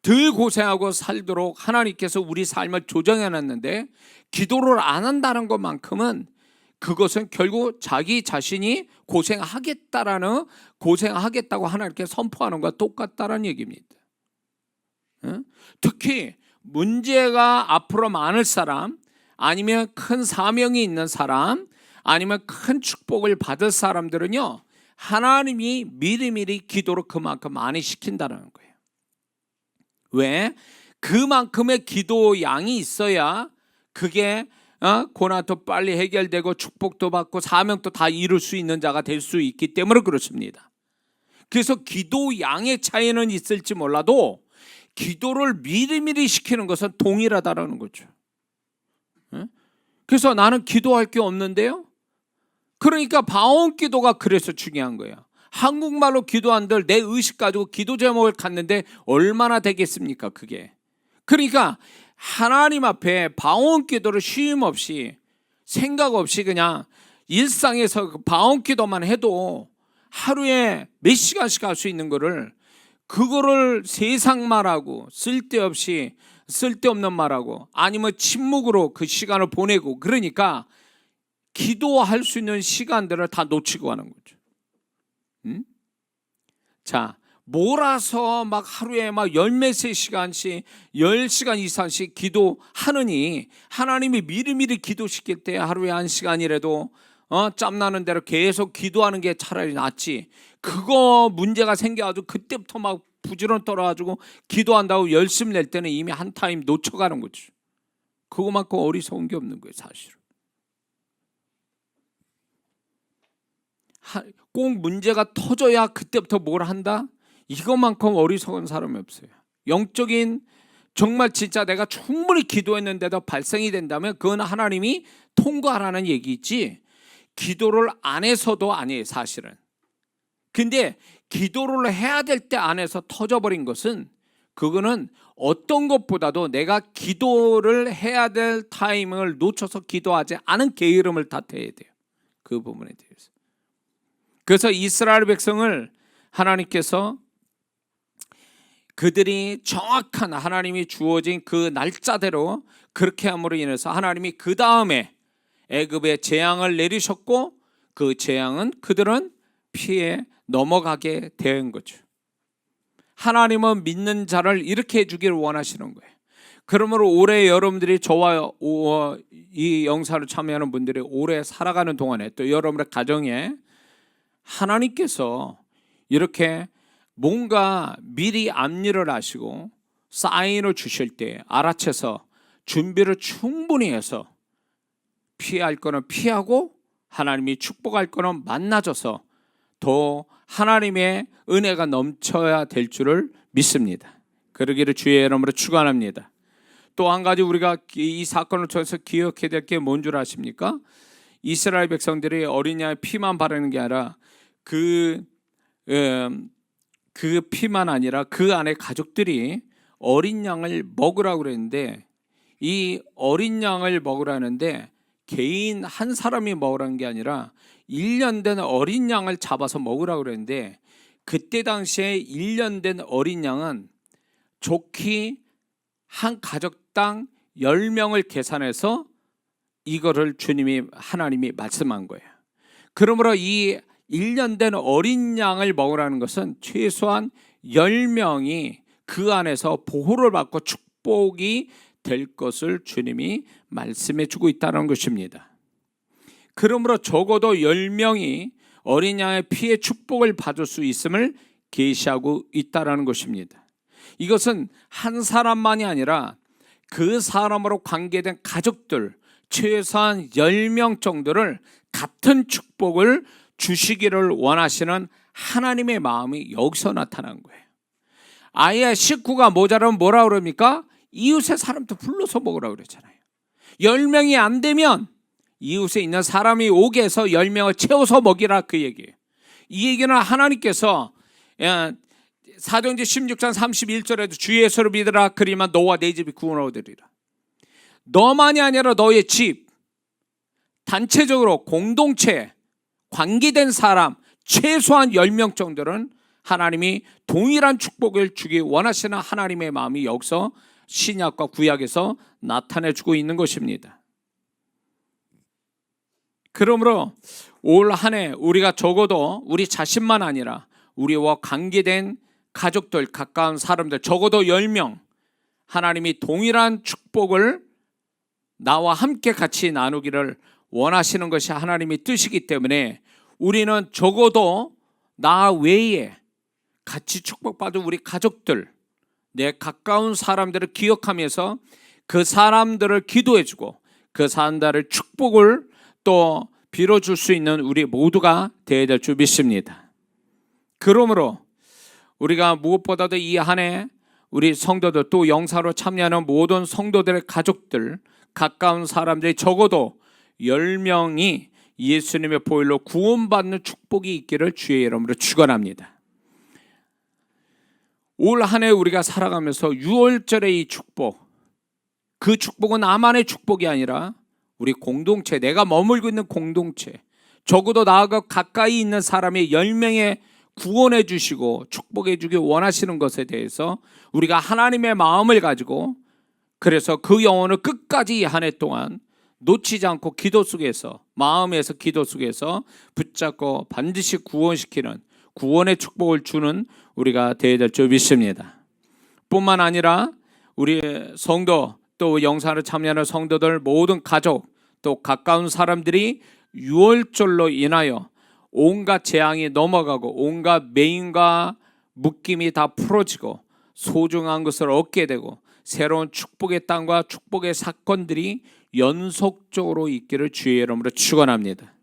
덜 고생하고 살도록 하나님께서 우리 삶을 조정해 놨는데 기도를 안 한다는 것만큼은 그것은 결국 자기 자신이 고생하겠다고 하나님께 선포하는 것과 똑같다는 얘기입니다. 특히 문제가 앞으로 많을 사람, 아니면 큰 사명이 있는 사람, 아니면 큰 축복을 받을 사람들은요, 하나님이 미리미리 기도를 그만큼 많이 시킨다는 거예요. 왜? 그만큼의 기도 양이 있어야 그게 고난도 빨리 해결되고 축복도 받고 사명도 다 이룰 수 있는 자가 될 수 있기 때문에 그렇습니다. 그래서 기도 양의 차이는 있을지 몰라도 기도를 미리미리 시키는 것은 동일하다는 거죠. 그래서 나는 기도할 게 없는데요. 그러니까 방언 기도가 그래서 중요한 거예요. 한국말로 기도한들 내 의식 가지고 기도 제목을 갖는데 얼마나 되겠습니까 그게. 그러니까 하나님 앞에 방언 기도를 쉼 없이 생각 없이 그냥 일상에서 방언 기도만 해도 하루에 몇 시간씩 할 수 있는 거를, 그거를 세상 말하고 쓸데없는 말하고 아니면 침묵으로 그 시간을 보내고, 그러니까 기도할 수 있는 시간들을 다 놓치고 하는 거죠. 자, 몰아서 막 하루에 막 열몇세 시간씩 10시간 이상씩 기도하느니 하나님이 미리미리 기도시킬 때 하루에 1시간이라도 짬나는 대로 계속 기도하는 게 차라리 낫지. 그거 문제가 생겨가지고 그때부터 막 부지런 떨어가지고 기도한다고 열심히 낼 때는 이미 한 타임 놓쳐가는 거죠. 그거만큼 어리석은 게 없는 거예요 사실은. 꼭 문제가 터져야 그때부터 뭘 한다? 이것만큼 어리석은 사람이 없어요. 영적인 정말 진짜 내가 충분히 기도했는데도 발생이 된다면 그건 하나님이 통과하라는 얘기지, 기도를 안 해서도 아니에요 사실은. 근데 기도를 해야 될 때 안 해서 터져버린 것은, 그거는 어떤 것보다도 내가 기도를 해야 될 타이밍을 놓쳐서 기도하지 않은 게으름을 탓해야 돼요. 그 부분에 대해서. 그래서 이스라엘 백성을 하나님께서 그들이 정확한 하나님이 주어진 그 날짜대로 그렇게 함으로 인해서 하나님이 그 다음에 애굽에 재앙을 내리셨고, 그 재앙은 그들은 피해 넘어가게 된 거죠. 하나님은 믿는 자를 이렇게 해주기를 원하시는 거예요. 그러므로 올해 여러분들이 저와 이 영상을 참여하는 분들이 올해 살아가는 동안에 또 여러분의 가정에 하나님께서 이렇게 뭔가 미리 앞일을 하시고 사인을 주실 때 알아채서 준비를 충분히 해서 피할 거는 피하고 하나님이 축복할 거는 만나줘서 더 하나님의 은혜가 넘쳐야 될 줄을 믿습니다. 그러기를 주의 이름으로 축원합니다. 또 한 가지 우리가 이 사건을 통해서 기억해야 될 게 뭔 줄 아십니까? 이스라엘 백성들이 어린 양의 피만 바르는 게 아니라 그 피만 아니라 그 안에 가족들이 어린 양을 먹으라고 그랬는데, 이 어린 양을 먹으라는데 개인 한 사람이 먹으라는 게 아니라 1년 된 어린 양을 잡아서 먹으라고 그랬는데, 그때 당시에 1년 된 어린 양은 좋게 한 가족당 10명을 계산해서 이거를 하나님이 말씀한 거예요. 그러므로 이 1년 된 어린 양을 먹으라는 것은 최소한 10명이 그 안에서 보호를 받고 축복이 될 것을 주님이 말씀해 주고 있다는 것입니다. 그러므로 적어도 10명이 어린 양의 피의 축복을 받을 수 있음을 계시하고 있다는 것입니다. 이것은 한 사람만이 아니라 그 사람으로 관계된 가족들 최소한 10명 정도를 같은 축복을 주시기를 원하시는 하나님의 마음이 여기서 나타난 거예요. 아예 식구가 모자라면 뭐라 그럽니까? 이웃의 사람도 불러서 먹으라고 그랬잖아요. 10명이 안 되면 이웃에 있는 사람이 오게 해서 10명을 채워서 먹이라, 그 얘기예요. 이 얘기는 하나님께서 사도행전 16장 31절에도 주 예수를 믿으라, 그리면 너와 내 집이 구원을 얻으리라. 너만이 아니라 너의 집, 단체적으로 공동체 관계된 사람 최소한 10명 정도는 하나님이 동일한 축복을 주기 원하시는 하나님의 마음이 여기서 신약과 구약에서 나타내주고 있는 것입니다. 그러므로 올 한 해 우리가 적어도 우리 자신만 아니라 우리와 관계된 가족들, 가까운 사람들 적어도 10명 하나님이 동일한 축복을 나와 함께 같이 나누기를 원하시는 것이 하나님의 뜻이기 때문에 우리는 적어도 나 외에 같이 축복받은 우리 가족들, 내 가까운 사람들을 기억하면서 그 사람들을 기도해주고 그 사람들의 축복을 또 빌어줄 수 있는 우리 모두가 되어야 될 줄 믿습니다. 그러므로 우리가 무엇보다도 이 한 해 우리 성도들 또 영사로 참여하는 모든 성도들의 가족들, 가까운 사람들이 적어도 10명이 예수님의 보혈로 구원받는 축복이 있기를 주의 이름으로 축원합니다. 올 한 해 우리가 살아가면서 6월절의 이 축복, 그 축복은 나만의 축복이 아니라 우리 공동체, 내가 머물고 있는 공동체, 적어도 나하고 가까이 있는 사람의 10명의 구원해 주시고 축복해 주기 원하시는 것에 대해서 우리가 하나님의 마음을 가지고 그래서 그 영혼을 끝까지 한 해 동안 놓치지 않고 기도 속에서, 마음에서 기도 속에서 붙잡고 반드시 구원시키는 구원의 축복을 주는 우리가 되어야 될 줄 믿습니다. 뿐만 아니라 우리 성도 또 영사를 참여하는 성도들 모든 가족 또 가까운 사람들이 6월절로 인하여 온갖 재앙이 넘어가고 온갖 매임과 묶임이 다 풀어지고 소중한 것을 얻게 되고 새로운 축복의 땅과 축복의 사건들이 연속적으로 있기를 주의 이름으로 축원합니다.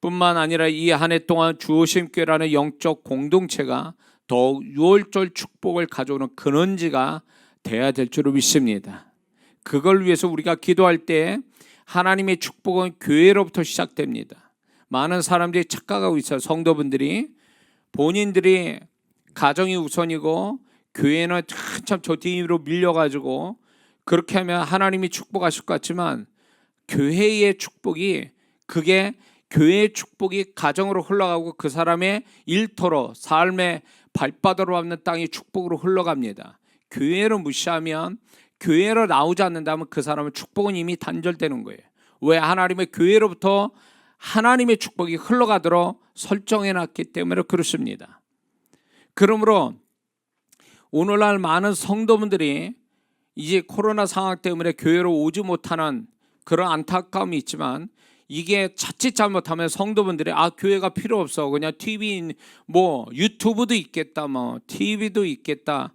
뿐만 아니라 이 한 해 동안 주오심교회라는 영적 공동체가 더욱 6월절 축복을 가져오는 근원지가 돼야 될 줄로 믿습니다. 그걸 위해서 우리가 기도할 때 하나님의 축복은 교회로부터 시작됩니다. 많은 사람들이 착각하고 있어요. 성도분들이 본인들이 가정이 우선이고 교회는 한참 저 뒤로 밀려가지고 그렇게 하면 하나님이 축복하실 것 같지만 교회의 축복이 그게 교회의 축복이 가정으로 흘러가고 그 사람의 일터로 삶의 발바닥으로 밟는 땅이 축복으로 흘러갑니다. 교회를 무시하면 교회로 나오지 않는다면 그 사람의 축복은 이미 단절되는 거예요. 왜? 하나님의 교회로부터 하나님의 축복이 흘러가도록 설정해놨기 때문에 그렇습니다. 그러므로 오늘날 많은 성도분들이 이제 코로나 상황 때문에 교회로 오지 못하는 그런 안타까움이 있지만 이게 자칫 잘못하면 성도분들이 교회가 필요 없어, 그냥 TV 뭐 유튜브도 있겠다, 뭐 TV도 있겠다,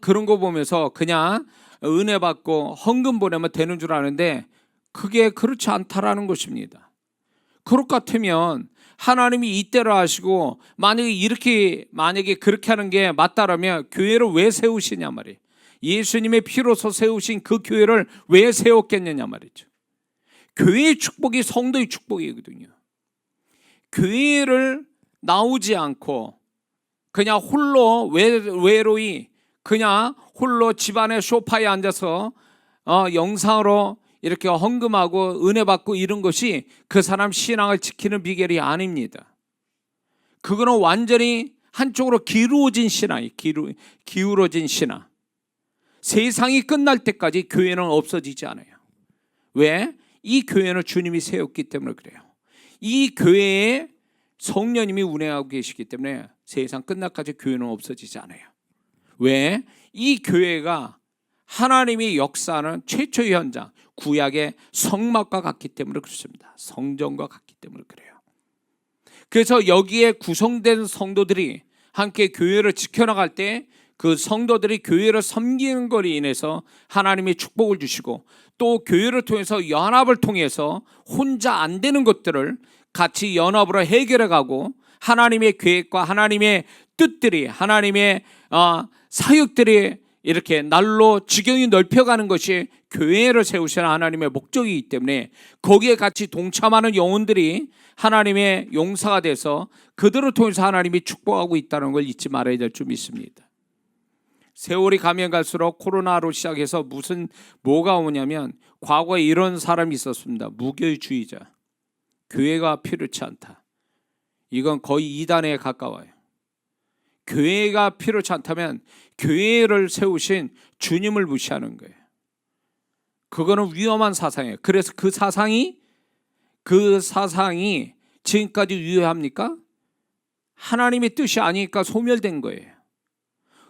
그런 거 보면서 그냥 은혜 받고 헌금 보내면 되는 줄 아는데 그게 그렇지 않다라는 것입니다. 그럴 것 같으면 하나님이 이때로 하시고 만약에 그렇게 하는 게 맞다라면 교회를 왜 세우시냐 말이에요. 예수님의 피로서 세우신 그 교회를 왜 세웠겠느냐 말이죠. 교회의 축복이 성도의 축복이거든요. 교회를 나오지 않고 그냥 홀로 외로이 그냥 홀로 집안의 소파에 앉아서 영상으로 이렇게 헌금하고 은혜 받고 이런 것이 그 사람 신앙을 지키는 비결이 아닙니다. 그거는 완전히 한쪽으로 기울어진 신앙이 기울어진 신앙. 세상이 끝날 때까지 교회는 없어지지 않아요. 왜? 이 교회는 주님이 세웠기 때문에 그래요. 이 교회에 성령님이 운행하고 계시기 때문에 세상 끝날까지 교회는 없어지지 않아요. 왜? 이 교회가 하나님이 역사하는 최초의 현장, 구약의 성막과 같기 때문에 그렇습니다. 성전과 같기 때문에 그래요. 그래서 여기에 구성된 성도들이 함께 교회를 지켜나갈 때 그 성도들이 교회를 섬기는 것으로 인해서 하나님이 축복을 주시고 또 교회를 통해서 연합을 통해서 혼자 안 되는 것들을 같이 연합으로 해결해 가고 하나님의 계획과 하나님의 뜻들이 하나님의 사역들이 이렇게 날로 지경이 넓혀가는 것이 교회를 세우시는 하나님의 목적이기 때문에 거기에 같이 동참하는 영혼들이 하나님의 용사가 돼서 그들을 통해서 하나님이 축복하고 있다는 걸 잊지 말아야 될 줄 믿습니다. 세월이 가면 갈수록 코로나로 시작해서 뭐가 오냐면 과거에 이런 사람이 있었습니다. 무교주의자. 교회가 필요치 않다. 이건 거의 이단에 가까워요. 교회가 필요치 않다면 교회를 세우신 주님을 무시하는 거예요. 그거는 위험한 사상이에요. 그래서 그 사상이 지금까지 유효합니까? 하나님의 뜻이 아니니까 소멸된 거예요.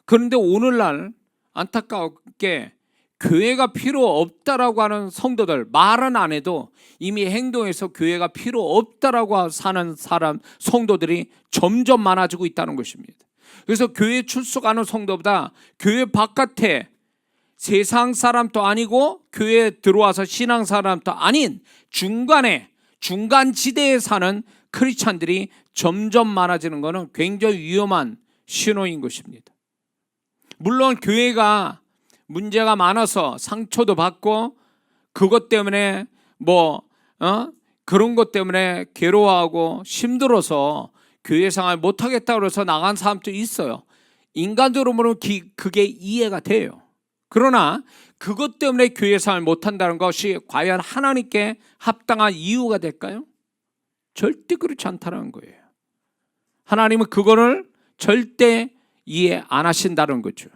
그런데 오늘날 안타깝게 교회가 필요 없다라고 하는 성도들, 말은 안 해도 이미 행동에서 교회가 필요 없다라고 사는 성도들이 점점 많아지고 있다는 것입니다. 그래서 교회 출석하는 성도보다 교회 바깥에 세상 사람도 아니고 교회에 들어와서 신앙 사람도 아닌 중간 지대에 사는 크리스찬들이 점점 많아지는 것은 굉장히 위험한 신호인 것입니다. 물론 교회가 문제가 많아서 상처도 받고 그것 때문에 그런 것 때문에 괴로워하고 힘들어서 교회 생활 못하겠다고 해서 나간 사람도 있어요. 인간적으로 보면 그게 이해가 돼요. 그러나 그것 때문에 교회 생활 못한다는 것이 과연 하나님께 합당한 이유가 될까요? 절대 그렇지 않다는 거예요. 하나님은 그거를 절대 이해 안 하신다는 거죠.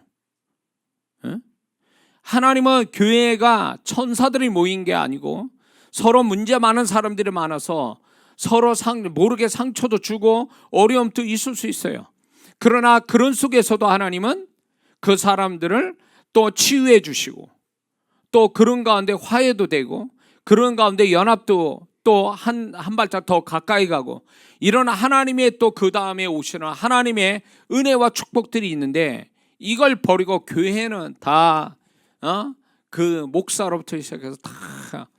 하나님은 교회가 천사들이 모인 게 아니고 서로 문제 많은 사람들이 많아서 서로 모르게 상처도 주고 어려움도 있을 수 있어요. 그러나 그런 속에서도 하나님은 그 사람들을 또 치유해 주시고 또 그런 가운데 화해도 되고 그런 가운데 연합도 또 한 발짝 더 가까이 가고 이런 하나님의 또 그 다음에 오시는 하나님의 은혜와 축복들이 있는데 이걸 버리고 교회는 다 그 목사로부터 시작해서 다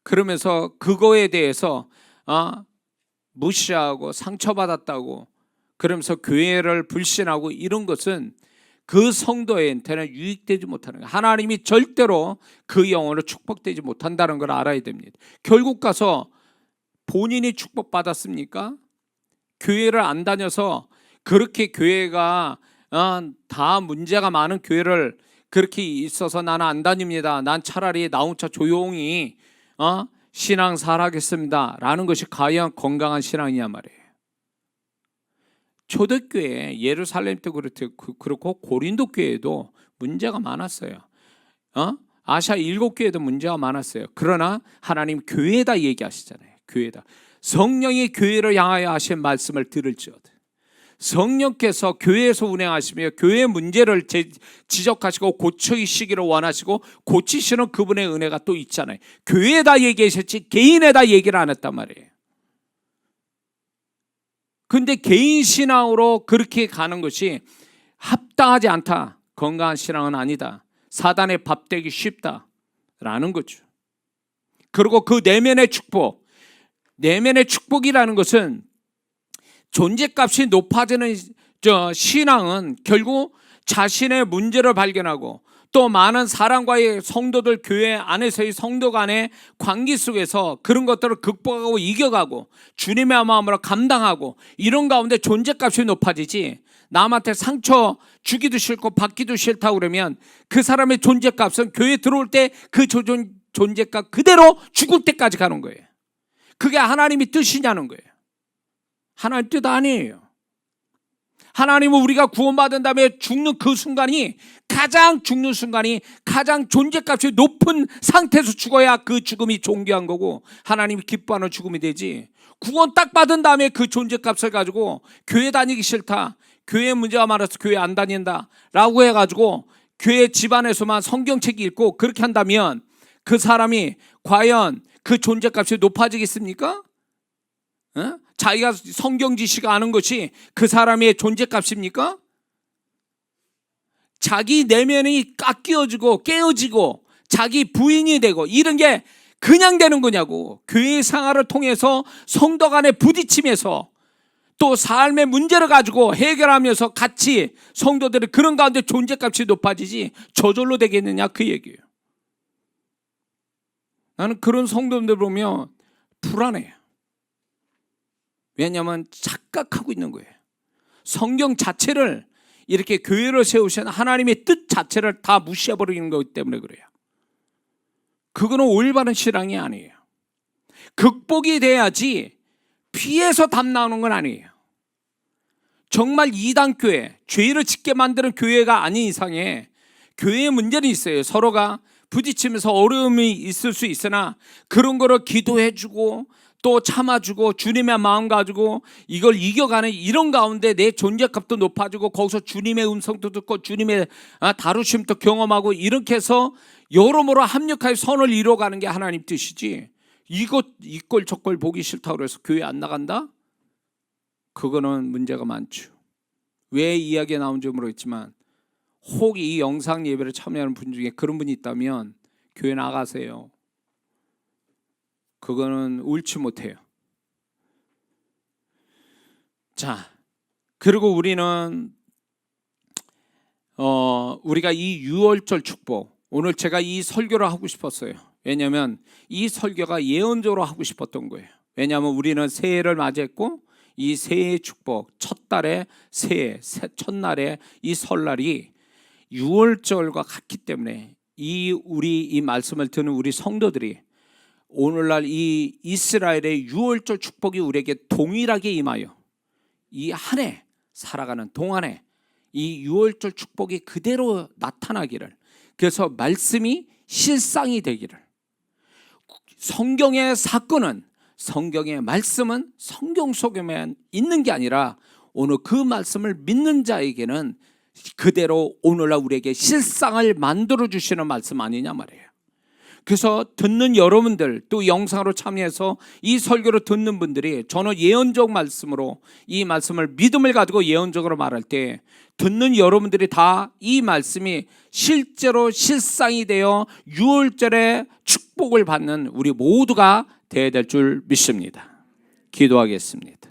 그러면서 그거에 대해서 무시하고 상처받았다고 그러면서 교회를 불신하고 이런 것은 그 성도한테는 유익되지 못하는 거예요. 하나님이 절대로 그 영혼을 축복되지 못한다는 걸 알아야 됩니다. 결국 가서 본인이 축복받았습니까? 교회를 안 다녀서 그렇게 교회가 다 문제가 많은 교회를 그렇게 있어서 나는 안 다닙니다. 난 차라리 나 혼자 조용히 신앙생활 하겠습니다 라는 것이 과연 건강한 신앙이냐 말이에요. 초대교회 예루살렘도 그렇고 고린도 교회도 문제가 많았어요. 아시아 7교회도 문제가 많았어요. 그러나 하나님 교회다 얘기하시잖아요. 교회다. 성령이 교회를 향하여 하신 말씀을 들을지어다. 성령께서 교회에서 운행하시며 교회의 문제를 지적하시고 고치시기를 원하시고 고치시는 그분의 은혜가 또 있잖아요. 교회에다 얘기하셨지 개인에다 얘기를 안 했단 말이에요. 근데 개인 신앙으로 그렇게 가는 것이 합당하지 않다. 건강한 신앙은 아니다. 사단의 밥 되기 쉽다라는 거죠. 그리고 그 내면의 축복이라는 것은 존재값이 높아지는 신앙은 결국 자신의 문제를 발견하고 또 많은 사람과의 성도들 교회 안에서의 성도 간의 관계 속에서 그런 것들을 극복하고 이겨가고 주님의 마음으로 감당하고 이런 가운데 존재값이 높아지지 남한테 상처 주기도 싫고 받기도 싫다고 그러면 그 사람의 존재값은 교회 들어올 때 그 존재값 그대로 죽을 때까지 가는 거예요. 그게 하나님의 뜻이냐는 거예요. 하나님 뜻 아니에요. 하나님은 우리가 구원받은 다음에 죽는 순간이 가장 존재값이 높은 상태에서 죽어야 그 죽음이 존귀한 거고 하나님이 기뻐하는 죽음이 되지. 구원 딱 받은 다음에 그 존재값을 가지고 교회 다니기 싫다, 교회 문제가 많아서 교회 안 다닌다 라고 해가지고 교회 집안에서만 성경책 읽고 그렇게 한다면 그 사람이 과연 그 존재값이 높아지겠습니까? 자기가 성경 지식 아는 것이 그 사람의 존재값입니까? 자기 내면이 깎여지고 깨어지고 자기 부인이 되고 이런 게 그냥 되는 거냐고. 교회 생활을 통해서 성도 간에 부딪히면서 또 삶의 문제를 가지고 해결하면서 같이 성도들이 그런 가운데 존재값이 높아지지 저절로 되겠느냐 그 얘기예요. 나는 그런 성도들 보면 불안해요. 왜냐하면 착각하고 있는 거예요. 성경 자체를 이렇게 교회를 세우신 하나님의 뜻 자체를 다 무시해버리는 거기 때문에 그래요. 그거는 올바른 신앙이 아니에요. 극복이 돼야지 피해서 답 나오는 건 아니에요. 정말 이단 교회, 죄를 짓게 만드는 교회가 아닌 이상에 교회에 문제는 있어요. 서로가 부딪히면서 어려움이 있을 수 있으나 그런 거를 기도해주고 또 참아주고 주님의 마음 가지고 이걸 이겨가는 이런 가운데 내 존재값도 높아지고 거기서 주님의 음성도 듣고 주님의 다루심도 경험하고 이렇게 해서 여러모로 합력하여 선을 이루어가는 게 하나님 뜻이지, 이걸 저걸 보기 싫다고 해서 교회 안 나간다? 그거는 문제가 많죠. 왜 이야기가 나온지 모르겠지만 혹 이 영상 예배를 참여하는 분 중에 그런 분이 있다면 교회 나가세요. 그거는 옳지 못해요. 자, 그리고 우리는 우리가 이 유월절 축복, 오늘 제가 이 설교를 하고 싶었어요. 왜냐하면 이 설교가 예언적으로 하고 싶었던 거예요. 왜냐하면 우리는 새해를 맞이했고 이 새해 축복, 첫 달의 새해, 첫날의 이 설날이 유월절과 같기 때문에 우리 이 말씀을 듣는 우리 성도들이 오늘날 이 이스라엘의 유월절 축복이 우리에게 동일하게 임하여 이 한 해 살아가는 동안에 이 유월절 축복이 그대로 나타나기를, 그래서 말씀이 실상이 되기를, 성경의 사건은, 성경의 말씀은 성경 속에만 있는 게 아니라 오늘 그 말씀을 믿는 자에게는 그대로 오늘날 우리에게 실상을 만들어 주시는 말씀 아니냐 말이에요. 그래서 듣는 여러분들, 또 영상으로 참여해서 이 설교를 듣는 분들이, 저는 예언적 말씀으로 이 말씀을 믿음을 가지고 예언적으로 말할 때 듣는 여러분들이 다 이 말씀이 실제로 실상이 되어 유월절에 축복을 받는 우리 모두가 되어야 될 줄 믿습니다. 기도하겠습니다.